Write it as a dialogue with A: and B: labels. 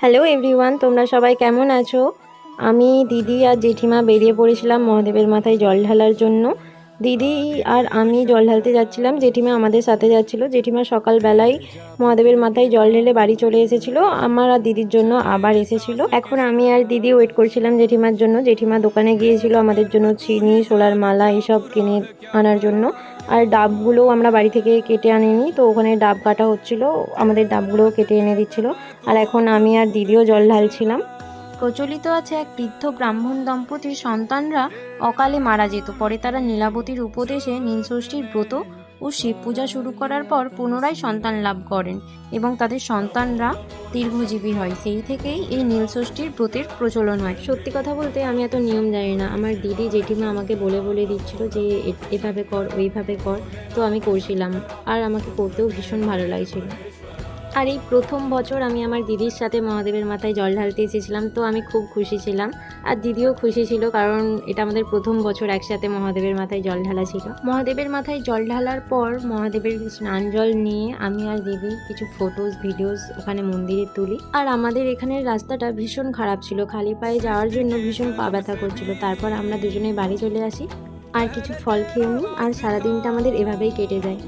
A: Hello everyone, তোমরা সবাই কেমন আছো? আমি, দিদি আর জেঠিমা বেরিয়ে পড়েছিলাম মহাদেবের মাথায় জল ঢালার জন্য। দিদি আর আমি জল ঢালতে যাচ্ছিলাম, জেঠিমা আমাদের সাথে যাচ্ছিল। জেঠিমা সকালবেলায় মহাদেবের মাথায় জল ঢেলে বাড়ি চলে এসেছিলো, আমার আর দিদির জন্য আবার এসেছিলো। এখন আমি আর দিদি ওয়েট করছিলাম জেঠিমার জন্য। জেঠিমা দোকানে গিয়েছিল আমাদের জন্য চিনি, সোলার মালা এইসব কিনে আনার জন্য। আর ডাবগুলোও আমরা বাড়ি থেকে কেটে আনিনি, তো ওখানে ডাব কাটা হচ্ছিলো, আমাদের ডাবগুলোও কেটে এনে দিচ্ছিলো। আর এখন আমি আর দিদিও জল ঢালছিলাম। প্রচলিত আছে, এক বৃদ্ধ ব্রাহ্মণ দম্পতির সন্তানরা অকালে মারা যেত। পরে তারা নীলাবতীর উপদেশে নীলষষ্ঠীর ব্রত ও শিব পূজা শুরু করার পর পুনরায় সন্তান লাভ করেন এবং তাদের সন্তানরা দীর্ঘজীবী হয়। সেই থেকেই এই নীলষষ্ঠীর ব্রতের প্রচলন হয়। সত্যি কথা বলতে আমি এত নিয়ম জানি না, আমার দিদি জেঠিমা আমাকে বলে বলে দিচ্ছিল যে এভাবে কর ওইভাবে কর, তো আমি করছিলাম আর আমাকে করতেও ভীষণ ভালো লাগছিল। আর এই প্রথম বছর আমি আমার দিদির সাথে মহাদেবের মাথায় জল ঢালতে এসেছিলাম, তো আমি খুব খুশি ছিলাম আর দিদিও খুশি ছিল, কারণ এটা আমাদের প্রথম বছর একসাথে মহাদেবের মাথায় জল ঢালা ছিল। মহাদেবের মাথায় জল ঢালার পর মহাদেবের স্নান জল নিয়ে আমি আর দিদি কিছু ফটোস ভিডিওস ওখানে মন্দিরে তুলি। আর আমাদের এখানের রাস্তাটা ভীষণ খারাপ ছিল, খালি পায়ে যাওয়ার জন্য ভীষণ পা ব্যথা করছিল। তারপর আমরা দুজনে বাড়ি চলে আসি আর কিছু ফল খেয়ে নিই, আর সারাদিনটা আমাদের এভাবেই কেটে যায়।